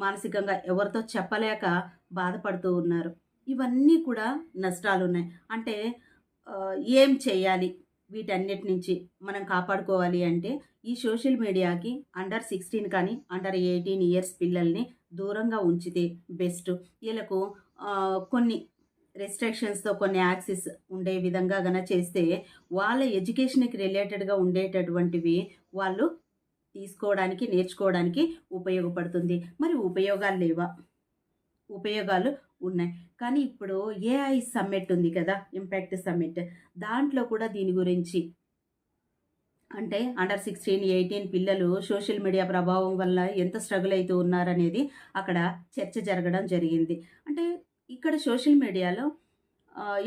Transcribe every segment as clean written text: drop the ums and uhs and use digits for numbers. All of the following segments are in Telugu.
మానసికంగా ఎవరితో చెప్పలేక బాధపడుతూ ఉన్నారు. ఇవన్నీ కూడా నష్టాలున్నాయి. అంటే ఏం చేయాలి? వీటన్నిటి నుంచి మనం కాపాడుకోవాలి అంటే, ఈ సోషల్ మీడియాకి అండర్ 16 కానీ, అండర్ 18 ఇయర్స్ పిల్లల్ని దూరంగా ఉంచితే బెస్ట్. ఈళ్ళకు కొన్ని రెస్ట్రిక్షన్స్‌తో కొన్ని యాక్సెస్ ఉండే విధంగా చేస్తే, వాళ్ళ ఎడ్యుకేషన్‌కి రిలేటెడ్‌గా ఉండేటటువంటివి వాళ్ళు తీసుకోవడానికి, నేర్చుకోవడానికి ఉపయోగపడుతుంది. మరి ఉపయోగాలు లేవా? ఉపయోగాలు ఉన్నాయి. కానీ ఇప్పుడు ఏఐ సమ్మిట్ ఉంది కదా! Impact summit. దాంట్లో కూడా దీని గురించి అంటే అండర్ 16, 18 పిల్లలు సోషల్ మీడియా ప్రభావం వల్ల ఎంత స్ట్రగుల్ అయితూ ఉన్నారనేది అక్కడ చర్చ జరగడం జరిగింది. అంటే ఇక్కడ సోషల్ మీడియాలో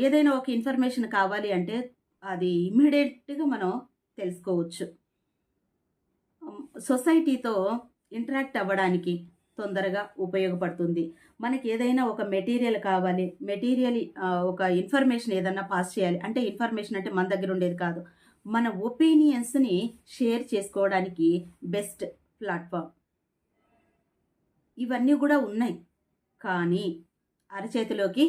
ఏదైనా ఒక ఇన్ఫర్మేషన్ కావాలి అంటే అది ఇమ్మీడియేట్‌గా మనం తెలుసుకోవచ్చు. సొసైటీతో ఇంటరాక్ట్ అవ్వడానికి తొందరగా ఉపయోగపడుతుంది. మనకేదైనా ఒక మెటీరియల్ కావాలి, ఒక ఇన్ఫర్మేషన్ ఏదన్నా పాస్ చేయాలి. అంటే ఇన్ఫర్మేషన్ అంటే మన దగ్గర ఉండేది కాదు. మన ఒపీనియన్స్‌ని షేర్ చేసుకోవడానికి బెస్ట్ ప్లాట్‌ఫార్మ్. ఇవన్నీ గూడా ఉన్నాయి. కానీ అరచేతిలోకి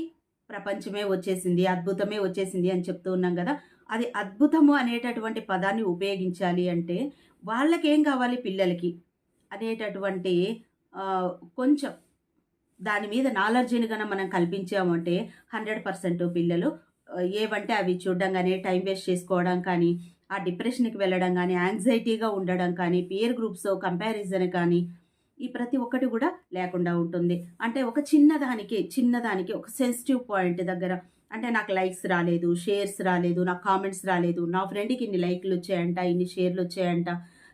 ప్రపంచమే వచ్చేసింది, అద్భుతమే వచ్చేసింది అని చెప్తూ ఉన్నాం గదా! అది అద్భుతము అనేటటువంటి పదాన్ని ఉపయోగించాలి అంటే వాళ్ళకేం కావాలి పిల్లలకి అనేటటువంటి కొంచెం దాని మీద నాలెడ్జ్‌ని మనం కల్పించామంటే 100% పిల్లలు ఏవంటే అవి చూడడం గానీ, టైం వేస్ట్ చేసుకోవడం కానీ, ఆ డిప్రెషన్‌కి వెళ్ళడం గానీ, యాంగ్జైటీగా ఉండడం కానీ, పియర్ గ్రూప్స్‌తో కంపారిజన్ కానీ, ఈ ప్రతి ఒక్కటి గూడా లేకుండా ఉంటుంది. అంటే ఒక చిన్నదానికి ఒక సెన్సిటివ్ పాయింట్ దగ్గర అంటే నాకు లైక్స్ రాలేదు, షేర్స్ రాలేదు, నాకు కామెంట్స్ రాలేదు, నా ఫ్రెండ్‌కి ఇన్ని లైక్‌లొచ్చాయంట, ఇన్ని షేర్‌లొచ్చాయంట,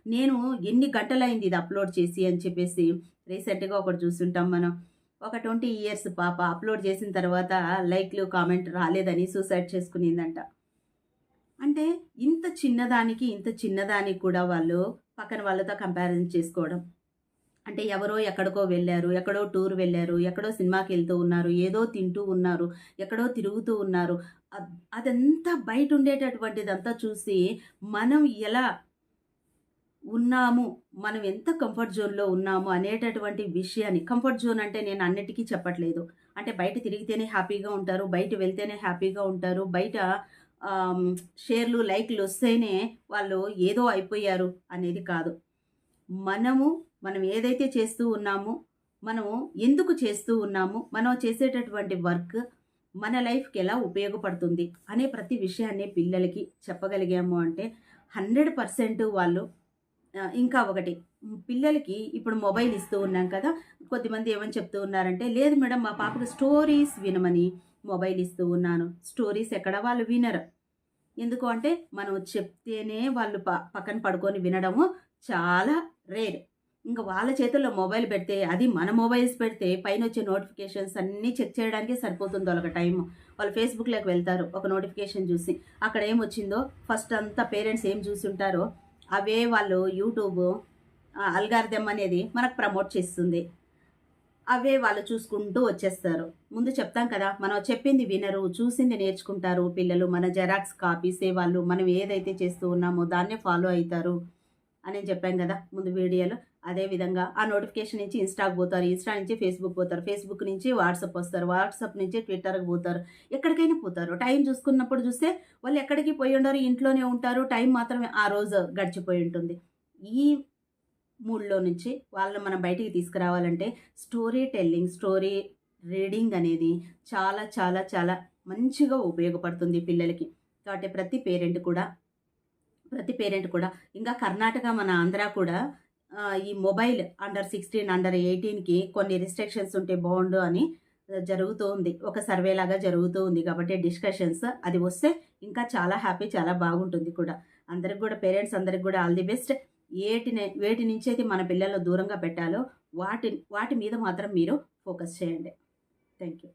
నేను ఎన్ని గంటలయింది ఇది అప్‌లోడ్ చేసి అని చెప్పేసి రీసెంట్‌గా ఒకటి చూసుంటాం మనం. ఒక 20 ఇయర్స్ పాప అప్‌లోడ్ చేసిన తర్వాత లైక్‌లు, కామెంట్ రాలేదని సూసైడ్ చేసుకునిందంట. అంటే ఇంత చిన్నదానికి కూడా వాళ్ళు పక్కన వాళ్ళతో కంపారిజన్ చేసుకోవడం. అంటే ఎవరో ఎక్కడికో వెళ్లారు, ఎక్కడో టూర్ వెళ్లారు, ఎక్కడో సినిమాకెళ్తూ ఉన్నారు, ఏదో తింటూ ఉన్నారు, ఎక్కడో తిరుగుతూ ఉన్నారు. అదంతా బయటుండేటటువంటిదంతా చూసి మనం ఎలా ఉన్నాము, మనం ఎంత కంఫర్ట్ జోన్‌లో ఉన్నాము అనేటటువంటి విషయాన్ని కంఫర్ట్ జోన్ అంటే నేను అన్నిటికీ చెప్పట్లేదు. అంటే బయట తిరిగితేనే హ్యాపీగా ఉంటారు, బయట వెళ్తేనే హ్యాపీగా ఉంటారు, బయట ఆహ్, షేర్లు, లైక్‌లొస్తేనే వాళ్ళు ఏదో అయిపోయారు అనేది కాదు. మనం ఏదైతే చేస్తూ ఉన్నామో, మనము ఎందుకు చేస్తూ ఉన్నాము, మనం చేసేటటువంటి వర్క్ మన లైఫ్‌కి ఎలా ఉపయోగపడుతుంది అనే ప్రతి విషయాన్ని పిల్లలకి చెప్పగలిగాము అంటే 100% వాళ్ళు ఇంకా ఒకటి పిల్లలకి ఇప్పుడు మొబైల్ ఇస్తూ ఉన్నాం కదా! కొద్దిమంది ఏమని చెప్తూ ఉన్నారంటే, "లేదు మేడం మా పాపకు స్టోరీస్ వినమని మొబైల్ ఇస్తూ ఉన్నాను." స్టోరీస్ ఎక్కడ వాళ్ళు వినరు. ఎందుకు అంటే మనం చెప్తేనే వాళ్ళు పక్కన పడుకొని వినడము చాలా రేర్. ఇంక వాళ్ళ చేతుల్లో మొబైల్ పెడితే, అది మన మొబైల్స్ పెడితే పైనొచ్చే నోటిఫికేషన్స్ అన్నీ చెక్ చేయడానికే సరిపోతుంది వాళ్ళకి టైము. వాళ్ళు ఫేస్‌బుక్‌లోకి వెళ్తారు ఒక నోటిఫికేషన్ చూసి. అక్కడ ఏమొచ్చిందో ఫస్ట్ అంతా పేరెంట్స్ ఏం చూసుంటారో అవే వాళ్ళు యూట్యూబ్ అల్గారిథమ్ అనేది మనకు ప్రమోట్ చేస్తుంది. అవే వాళ్ళు చూసుకుంటూ వచ్చేస్తారు. ముందు చెప్తాం కదా! మనం చెప్పింది వినరు, చూసింది నేర్చుకుంటారు పిల్లలు. మన జెరాక్స్ కాపీసే వాళ్ళు మనం ఏదైతే చేస్తూ ఉన్నామో దాన్నే ఫాలో అయితారు అని చెప్పాం కదా! ముందు వీడియోలో. అదే విధంగా ఆ నోటిఫికేషన్ నుంచి ఇన్‌స్టాకి పోతారు, ఇన్‌స్టా నుంచి ఫేస్‌బుక్ పోతారు, ఫేస్‌బుక్ నుంచి వాట్సాప్ వస్తారు, వాట్సాప్ నుంచి ట్విట్టర్‌కి పోతారు. ఎక్కడికైనా పోతారు. టైం చూసుకున్నప్పుడు చూస్తే వాళ్ళు ఎక్కడికి పోయుండరు, ఇంట్లోనే ఉంటారు. టైం మాత్రమే ఆ రోజు గడిచిపోయి ఉంటుంది. ఈ మూడ్‌లో నుంచి వాళ్ళని మనం బయటికి తీసుకురావాలంటే స్టోరీ టెల్లింగ్, స్టోరీ రీడింగ్ అనేది చాలా చాలా చాలా మంచిగా ఉపయోగపడుతుంది పిల్లలకి. కాబట్టి ప్రతి పేరెంట్ కూడా ఇంకా కర్ణాటక, మన ఆంధ్ర కూడా ఈ మొబైల్ అండర్ 16, అండర్ 18కి కొన్ని రిస్ట్రిక్షన్స్ ఉంటే బావుండు అని జరుగుతూ ఉంది. ఒక సర్వే లాగా జరుగుతూ ఉంది. కాబట్టి డిస్కషన్స్ అది వస్తే ఇంకా చాలా హ్యాపీ, చాలా బాగుంటుంది కూడా. అందరికి గూడా పేరెంట్స్ అందరికి గూడా ఆల్ ది బెస్ట్. వేటి నుంచైతే మన పిల్లలను దూరంగా పెట్టాలో వాటి వాటి మీద మాత్రం మీరు ఫోకస్ చేయండి. Thank you.